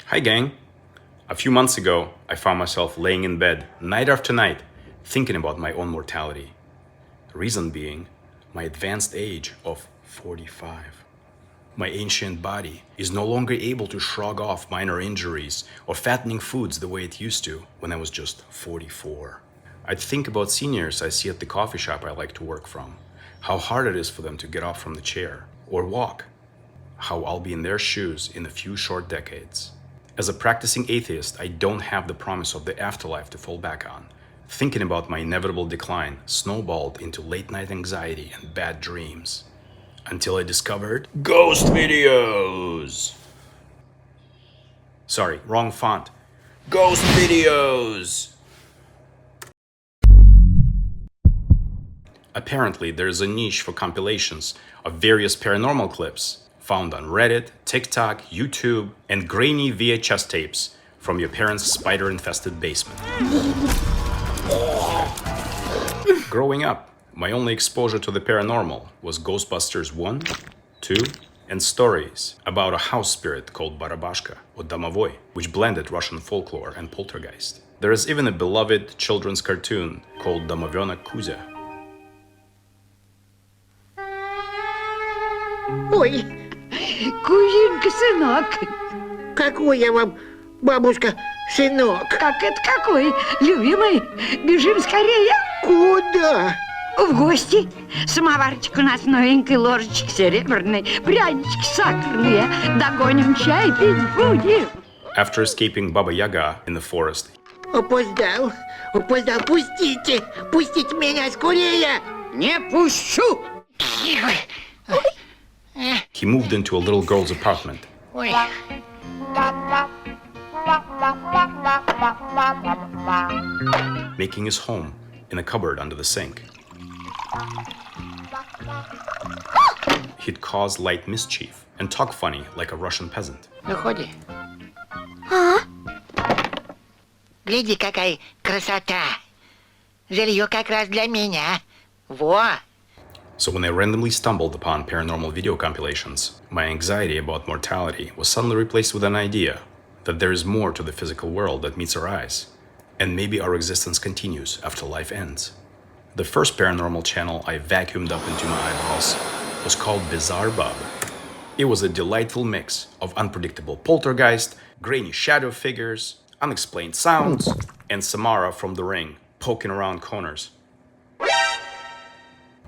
Hi gang! A few months ago, I found myself laying in bed night after night, thinking about my own mortality. The reason being, my advanced age of 45. My ancient body is no longer able to shrug off minor injuries or fattening foods the way it used to when I was just 44. I'd think about seniors I see at the coffee shop I like to work from, how hard it is for them to get off from the chair or walk, how I'll be in their shoes in a few short decades. As a practicing atheist, I don't have the promise of the afterlife to fall back on. Thinking about my inevitable decline snowballed into late-night anxiety and bad dreams. Until I discovered ghost videos! Sorry, wrong font. Ghost videos! Apparently, there's a niche for compilations of various paranormal clips found on Reddit, TikTok, YouTube, and grainy VHS tapes from your parents' spider-infested basement. Growing up, my only exposure to the paranormal was Ghostbusters 1, 2, and stories about a house spirit called Barabashka or Domovoy, which blended Russian folklore and poltergeist. There is even a beloved children's cartoon called Domovёнок Kuzя. Ой, Кузенька, сынок. какой я вам, бабушка, сынок? Как это какой? Любимый, бежим скорее. Куда? В гости. Самоварчик у нас новенький, ложечки серебряные, прянички сахарные. Догоним, чай пить будем. After escaping Baba Yaga in the forest, Опоздал, пустите, пустите меня скорее. Не пущу. he moved into a little girl's apartment. Ой, Making his home in a cupboard under the sink. He'd cause light mischief and talk funny like a Russian peasant. выходи. Гляди, какая красота. Жилье как раз для меня. Во! So when I randomly stumbled upon paranormal video compilations, my anxiety about mortality was suddenly replaced with an idea that there is more to the physical world that meets our eyes, and maybe our existence continues after life ends. The first paranormal channel I vacuumed up into my eyeballs was called Bizarre Bub. It was a delightful mix of unpredictable poltergeist, grainy shadow figures, unexplained sounds, and Samara from The Ring poking around corners.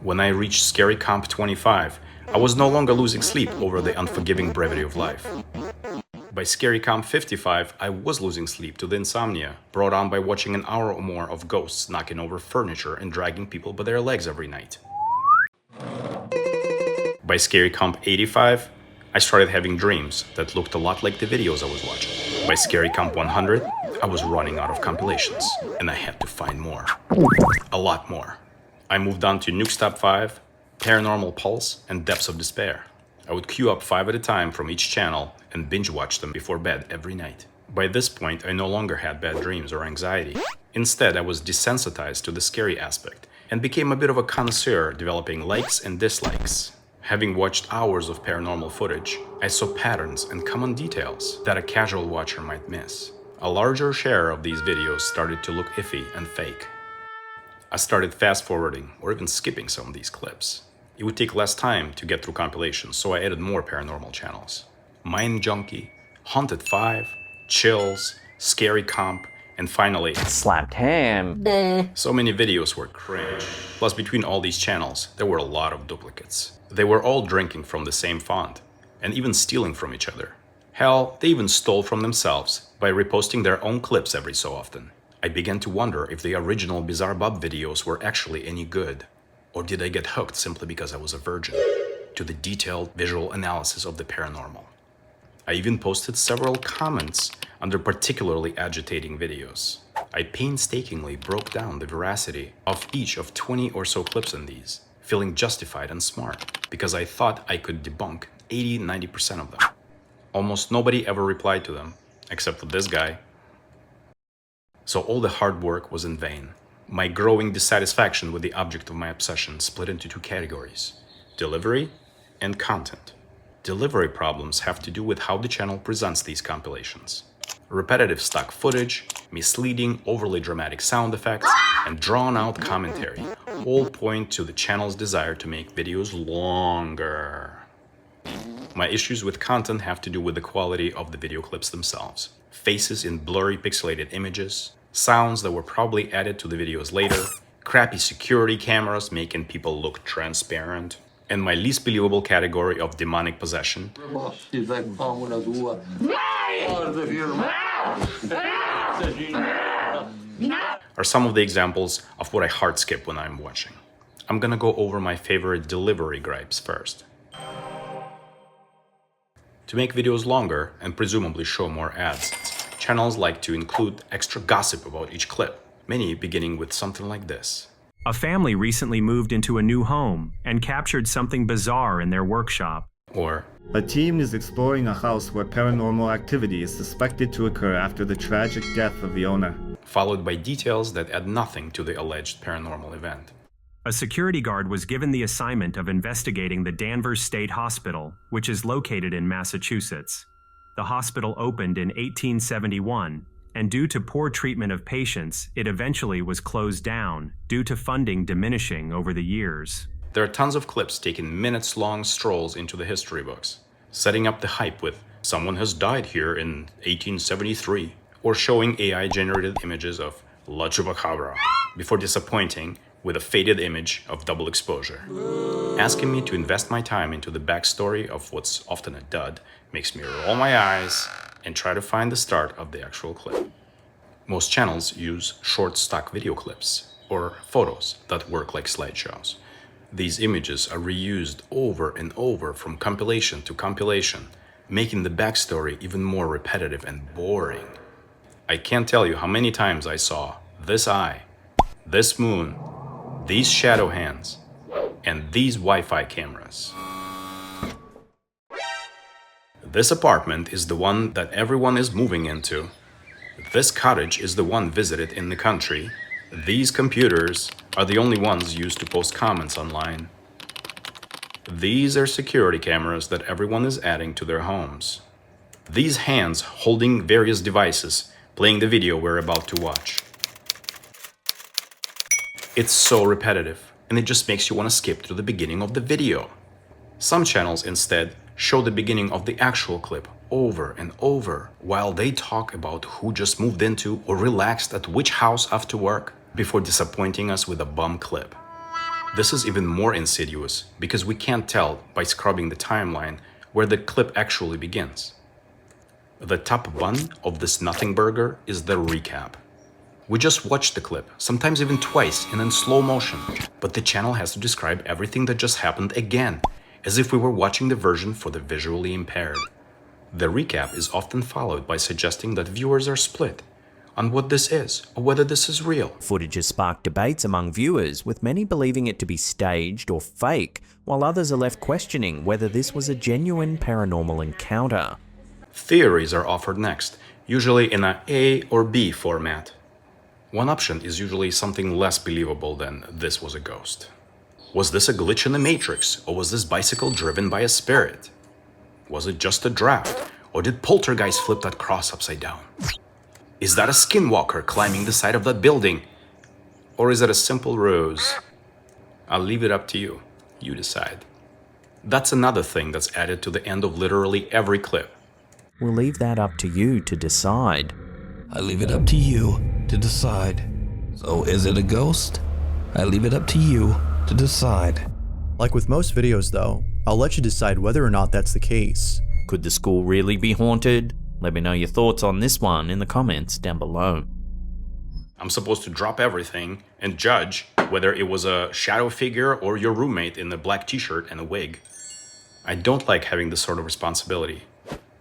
When I reached Scary Comp 25, I was no longer losing sleep over the unforgiving brevity of life. By Scary Comp 55, I was losing sleep to the insomnia brought on by watching an hour or more of ghosts knocking over furniture and dragging people by their legs every night. By Scary Comp 85, I started having dreams that looked a lot like the videos I was watching. By Scary Comp 100, I was running out of compilations, and I had to find more. A lot more. I moved on to Nuke Stop 5, Paranormal Pulse, and Depths of Despair. I would queue up 5 at a time from each channel and binge watch them before bed every night. By this point, I no longer had bad dreams or anxiety. Instead, I was desensitized to the scary aspect and became a bit of a connoisseur, developing likes and dislikes. Having watched hours of paranormal footage, I saw patterns and common details that a casual watcher might miss. A larger share of these videos started to look iffy and fake. I started fast-forwarding or even skipping some of these clips. It would take less time to get through compilations, so I added more paranormal channels. Mind Junkie, Haunted 5, Chills, Scary Comp, and finally, Slapped ham. so many videos were cringe. Plus, between all these channels, there were a lot of duplicates. They were all drinking from the same font, and even stealing from each other. Hell, they even stole from themselves by reposting their own clips every so often. I began to wonder if the original Bizarre Bub videos were actually any good, or did I get hooked simply because I was a virgin to the detailed visual analysis of the paranormal. I even posted several comments under particularly agitating videos. I painstakingly broke down the veracity of each of 20 or so clips in these, feeling justified and smart, because I thought I could debunk 80-90% of them. Almost nobody ever replied to them, except for this guy. So all the hard work was in vain. My growing dissatisfaction with the object of my obsession split into two categories: delivery and content. Delivery problems have to do with how the channel presents these compilations. Repetitive stock footage, misleading, overly dramatic sound effects, and drawn-out commentary all point to the channel's desire to make videos longer. My issues with content have to do with the quality of the video clips themselves. Faces in blurry pixelated images, sounds that were probably added to the videos later, crappy security cameras making people look transparent, and my least believable category of demonic possession are some of the examples of what I hard skip when I'm watching. I'm gonna go over my favorite delivery gripes first. To make videos longer and presumably show more ads, channels like to include extra gossip about each clip, many beginning with something like this. A family recently moved into a new home and captured something bizarre in their workshop. Or, A team is exploring a house where paranormal activity is suspected to occur after the tragic death of the owner. followed by details that add nothing to the alleged paranormal event. A security guard was given the assignment of investigating the Danvers State Hospital, which is located in Massachusetts. The hospital opened in 1871, and due to poor treatment of patients, it eventually was closed down due to funding diminishing over the years. There are tons of clips taking minutes-long strolls into the history books, setting up the hype with "someone has died here in 1873," or showing AI-generated images of La Chupacabra, before disappointing with a faded image of double exposure. Asking me to invest my time into the backstory of what's often a dud makes me roll my eyes and try to find the start of the actual clip. Most channels use short stock video clips, or photos that work like slideshows. These images are reused over and over from compilation to compilation, making the backstory even more repetitive and boring. I can't tell you how many times I saw this eye, this moon, these shadow hands, and these Wi-Fi cameras. This apartment is the one that everyone is moving into. This cottage is the one visited in the country. These computers are the only ones used to post comments online. These are security cameras that everyone is adding to their homes. These hands holding various devices, playing the video we're about to watch. It's so repetitive, and it just makes you want to skip to the beginning of the video. Some channels instead show the beginning of the actual clip over and over while they talk about who just moved into or relaxed at which house after work before disappointing us with a bum clip. This is even more insidious because we can't tell by scrubbing the timeline where the clip actually begins. The top bun of this nothing burger is the recap. We just watched the clip, sometimes even twice and in slow motion, but the channel has to describe everything that just happened again, as if we were watching the version for the visually impaired. The recap is often followed by suggesting that viewers are split on what this is or whether this is real. Footage has sparked debates among viewers, with many believing it to be staged or fake, while others are left questioning whether this was a genuine paranormal encounter. Theories are offered next, usually in a A or B format. One option is usually something less believable than "this was a ghost." Was this a glitch in the Matrix, or was this bicycle driven by a spirit? Was it just a draft, or did poltergeist flip that cross upside down? Is that a skinwalker climbing the side of that building? Or is it a simple ruse? I'll leave it up to you. You decide. That's another thing that's added to the end of literally every clip. We'll leave that up to you to decide. I leave it up to you to decide. So is it a ghost? I leave it up to you to decide. Like with most videos though, I'll let you decide whether or not that's the case. Could the school really be haunted? Let me know your thoughts on this one in the comments down below. I'm supposed to drop everything and judge whether it was a shadow figure or your roommate in a black t-shirt and a wig. I don't like having this sort of responsibility,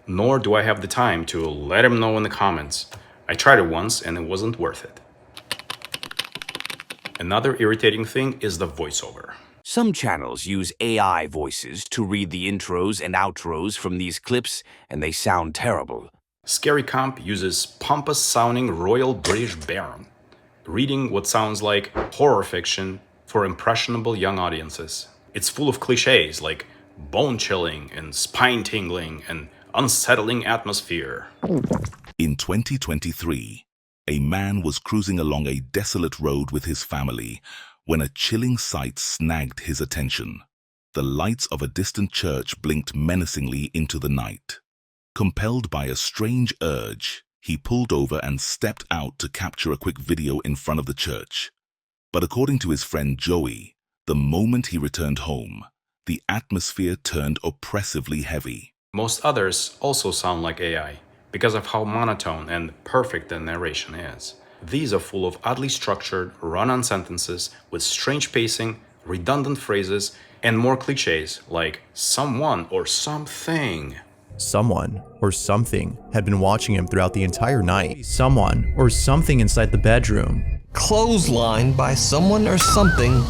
nor do I have the time to let him know in the comments. I tried it once and it wasn't worth it. Another irritating thing is the voiceover. Some channels use AI voices to read the intros and outros from these clips, and they sound terrible. Scary Comp uses pompous-sounding Royal British Baron, reading what sounds like horror fiction for impressionable young audiences. It's full of cliches like bone-chilling and spine-tingling and unsettling atmosphere. In 2023, a man was cruising along a desolate road with his family when a chilling sight snagged his attention. The lights of a distant church blinked menacingly into the night. Compelled by a strange urge, he pulled over and stepped out to capture a quick video in front of the church. But according to his friend Joey, the moment he returned home, the atmosphere turned oppressively heavy. Most others also sound like AI because of how monotone and perfect the narration is. These are full of oddly structured, run-on sentences with strange pacing, redundant phrases, and more cliches like someone or something. Someone or something had been watching him throughout the entire night. Someone or something inside the bedroom. Clotheslined by someone or something.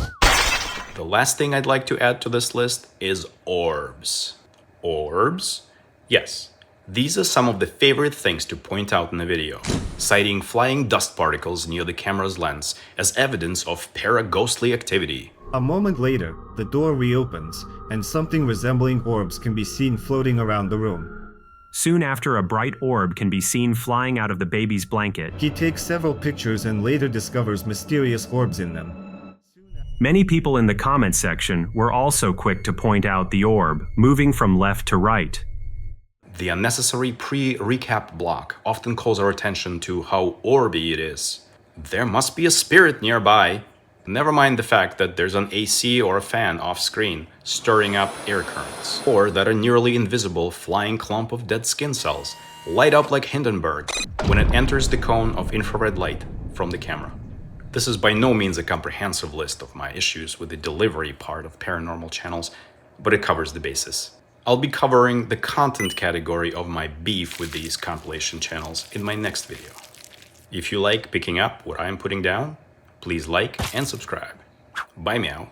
The last thing I'd like to add to this list is orbs. Orbs? Yes, these are some of the favorite things to point out in the video, citing flying dust particles near the camera's lens as evidence of para-ghostly activity. A moment later, the door reopens, and something resembling orbs can be seen floating around the room. Soon after, a bright orb can be seen flying out of the baby's blanket. He takes several pictures and later discovers mysterious orbs in them. Many people in the comment section were also quick to point out the orb, moving from left to right. The unnecessary pre-recap block often calls our attention to how orby it is. There must be a spirit nearby. Never mind the fact that there's an AC or a fan off-screen stirring up air currents, or that a nearly invisible flying clump of dead skin cells light up like Hindenburg when it enters the cone of infrared light from the camera. This is by no means a comprehensive list of my issues with the delivery part of paranormal channels, but it covers the basis. I'll be covering the content category of my beef with these compilation channels in my next video. If you like picking up what I'm putting down, please like and subscribe. Bye meow.